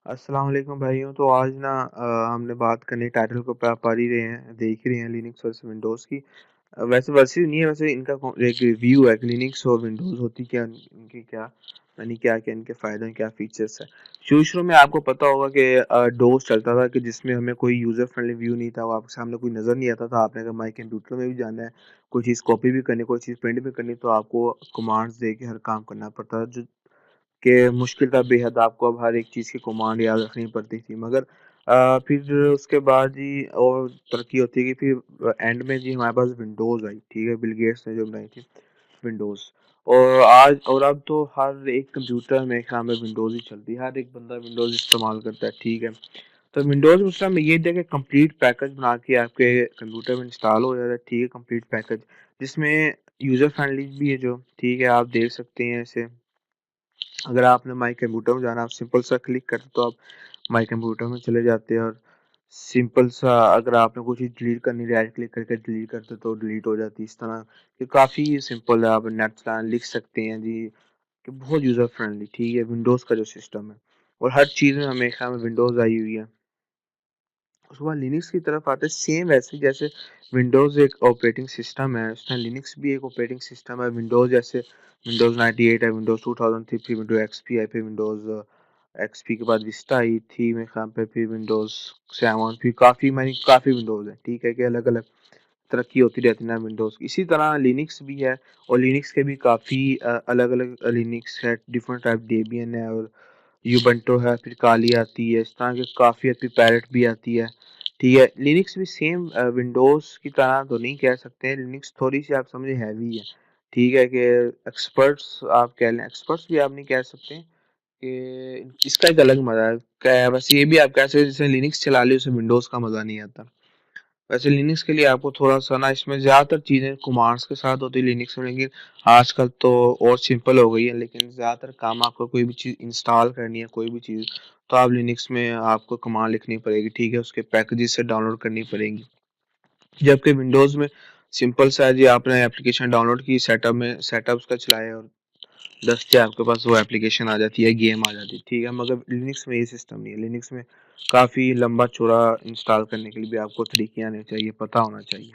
अस्सलाम वालेकुम भाइयों। तो आज ना हमने बात करनी टाइटल को पढ़ ही रहे हैं, देख ही रहे हैं लिनक्स वर्सेस विंडोज़ की। वैसे नहीं है, वैसे इनका एक रिव्यू है कि लिनक्स और विंडोज़ होती क्या, इनकी क्या यानी क्या-क्या इनके फ़ायदे हैं, क्या फ़ीचर्स हैं। शुरू-शुरू में आपको पता होगा कि डोस चलता था कि जिसमें हमें कोई यूज़र फ्रेंडली व्यू नहीं था, वो आपके सामने कोई नज़र नहीं आता था। आपने अगर माई कंप्यूटर में भी जाना है, कोई चीज़ कॉपी भी करनी है, कोई चीज़ प्रिंट भी करनी है, तो आपको कमांड्स दे के हर काम करना पड़ता था, जो कि मुश्किल था बेहद। आपको अब हर एक चीज़ की कमांड याद रखनी पड़ती थी। मगर फिर उसके बाद जी और तरक्की होती गई। फिर एंड में जी हमारे पास विंडोज़ आई, ठीक है? बिल गेट्स ने जो बनाई थी विंडोज़। और अब तो हर एक कंप्यूटर मेरे ख़्याल में विंडोज़ ही चलती है। हर एक बंदा विंडोज़ इस्तेमाल करता है, ठीक है? तो विंडोज़ में उस समय ये था कि कंप्लीट पैकेज बना के आपके कंप्यूटर में इंस्टॉल हो जाता है, ठीक है? कंप्लीट पैकेज जिसमें यूज़र फ्रेंडली भी है जो, ठीक है? आप देख सकते हैं इसे। अगर आपने माई कंप्यूटर में जाना, आप सिंपल सा क्लिक करते तो आप माई कंप्यूटर में चले जाते हैं, और सिंपल सा अगर आपने कोई चीज़ डिलीट करनी, राइट क्लिक करके डिलीट करते तो डिलीट हो जाती है। इस तरह ये काफ़ी सिंपल है, आप नेट चलाएं, लिख सकते हैं जी, कि बहुत यूज़र फ्रेंडली, ठीक है? विंडोज़ का जो सिस्टम है, और हर चीज़ में हमें ख्याल में विंडोज़ आई हुई है। उसके बाद लिनक्स की तरफ आते हैं, सेम वैसे ही जैसे विंडोज़ एक ऑपरेटिंग सिस्टम है, उस तरह लिनक्स भी एक ऑपरेटिंग सिस्टम है। विंडोज़ जैसे विंडोज़ 98 है, विंडोज़ 2003, फिर विंडोज़ एक्सपी आई, फिर विंडोज़ एक्सपी के बाद विस्टा आई थी मेरे ख्याल पे, फिर विंडोज़ 7, फिर काफ़ी विंडोज़ है, ठीक है? कि अलग-अलग तरक्की होती रहती है ना विंडोज़ की। इसी तरह लिनक्स भी है, और लिनक्स के भी काफ़ी अलग-अलग लिनक्स है, डिफरेंट टाइप डेबियन है, और यूबंटू है, फिर काली आती है, इस तरह के काफ़ी आती है, पैरेट भी आती है, ठीक है? लिनक्स भी सेम विंडोज़ की तरह तो नहीं कह सकते, लिनक्स थोड़ी-सी आप समझिए हैवी है, ठीक है? कि एक्सपर्ट्स आप कह लें, एक्सपर्ट्स भी आप नहीं कह सकते कि इसका एक अलग मज़ा है। क्या है, बस ये भी आप कह सकते हैं जिसने लिनक्स चला ली उसे विंडोज़ का मज़ा नहीं आता। वैसे लिनक्स के लिए आपको थोड़ा-सा ना इसमें ज़्यादातर चीज़ें कमांड्स के साथ होती है लिनक्स में, लेकिन आजकल तो और सिंपल हो गई है। लेकिन ज़्यादातर काम आपको कोई भी चीज़ इंस्टॉल करनी है, कोई भी चीज़, तो आप लिनक्स में आपको कमांड लिखनी पड़ेगी, ठीक है? उसके पैकेजेस से डाउनलोड करनी पड़ेंगी। जबकि विंडोज़ में सिंपल सा है जी, आपने एप्लीकेशन डाउनलोड की, सेटअप उसका चलाया, और 10 से आपके पास वो एप्लीकेशन आ जाती है, गेम आ जाती है, ठीक है? मगर लिनक्स में ये सिस्टम नहीं है। लिनक्स में काफ़ी लंबा चौड़ा इंस्टॉल करने के लिए भी आपको तरीके आने चाहिए, पता होना चाहिए।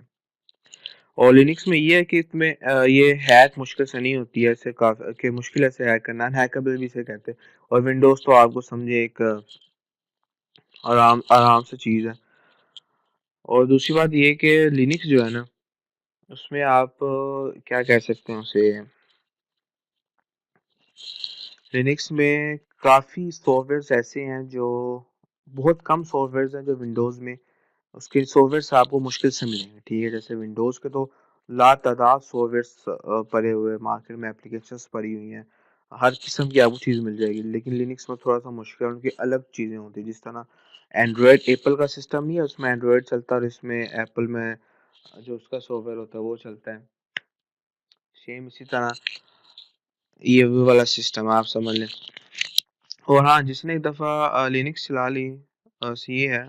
और लिनक्स में ये है कि इसमें ये हैक मुश्किल से नहीं होती है, ऐसे काफ़ी कि मुश्किल है इसे हैक करना, अनहैकेबल भी इसे कहते हैं। और विंडोज़ तो आपको समझिए एक आराम आराम से चीज़ है। और दूसरी बात ये है कि लिनक्स जो है ना, उसमें आप क्या कह सकते हैं उसे, लिनक्स में काफ़ी सॉफ्टवेयर्स ऐसे हैं जो, बहुत कम सॉफ्टवेयर्स हैं जो विंडोज़ में, उसके सॉफ्टवेयर्स आपको मुश्किल से मिलेंगे, ठीक है? जैसे विंडोज़ के तो लातादात सॉफ्टवेयर्स पड़े हुए हैं, मार्केट में एप्लीकेशंस पड़ी हुई हैं, हर किस्म की आपको चीज़ मिल जाएगी। लेकिन लिनक्स में थोड़ा-सा मुश्किल है, उनकी अलग चीज़ें होती हैं। जिस तरह एंड्रॉयड, एप्पल का सिस्टम नहीं है, उसमें एंड्रॉयड चलता है, और इसमें एप्पल में जो उसका सॉफ्टवेयर होता है वो चलता है। सेम इसी तरह ये वो वाला सिस्टम आप समझ लें। और हाँ, जिसने एक दफ़ा लिनक्स चला ली, ये है,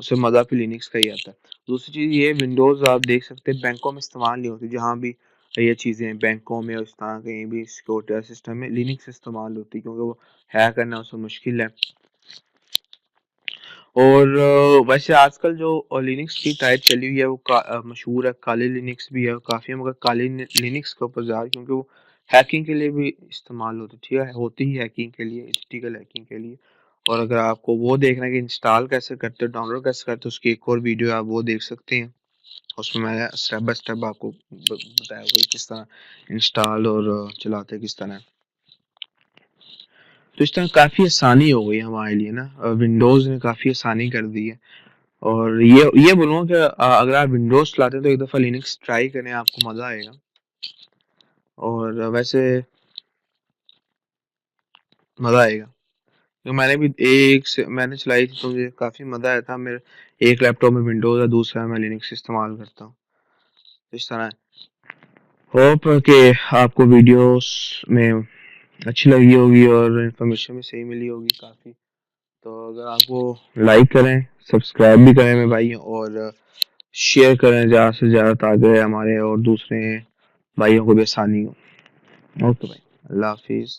उसे मज़ा भी लिनक्स का ही आता है। दूसरी चीज़ ये, विंडोज़ आप देख सकते हैं बैंकों में इस्तेमाल नहीं होती, जहाँ भी ये चीज़ें बैंकों में और इस तरह कहीं भी सिक्योरिटी सिस्टम में लिनक्स इस्तेमाल होती है, क्योंकि वो हैक करना उसमें मुश्किल है। और वैसे आजकल जो लिनक्स की टाइप चली हुई है वो मशहूर है, काली लिनक्स भी है, काफ़ी है, मगर काली लिनक्स के ऊपर ज़्यादा, क्योंकि वो हैकिंग के लिए भी इस्तेमाल होती है, ठीक है? होती ही हैकिंग के लिए, एथिकल हैकिंग के लिए। और अगर आपको वो देखना है कि इंस्टॉल कैसे करते हो, डाउनलोड कैसे करते हो, उसकी एक और वीडियो है, आप वो देख सकते हैं। उसमें मैंने स्टेप बाय स्टेप आपको बताया हुआ है किस तरह इंस्टॉल और चलाते किस तरह। तो इस तरह काफ़ी आसानी हो गई है हमारे लिए ना, विंडोज़ ने काफ़ी आसानी कर दी है। और ये बोलूँगा कि अगर आप विंडोज़ चलाते हैं तो एक दफ़ा लिनक्स ट्राई करें, आपको मज़ा आएगा। और वैसे मज़ा आएगा, तो मैंने भी एक से मैंने चलाई थी तो मुझे काफ़ी मज़ा आया था। मेरे एक लैपटॉप में विंडोज़ है, दूसरा मैं लिनक्स इस्तेमाल करता हूँ। इस तरह होप कि आपको वीडियोस में अच्छी लगी होगी और इन्फॉर्मेशन भी सही मिली होगी काफ़ी। तो अगर आपको लाइक करें, सब्सक्राइब भी करें मेरे भाई, और शेयर करें ज़्यादा से ज़्यादा, ताकि हमारे और दूसरे भाइयों को भी आसानी हो। ओके भाई, अल्लाह हाफिज़।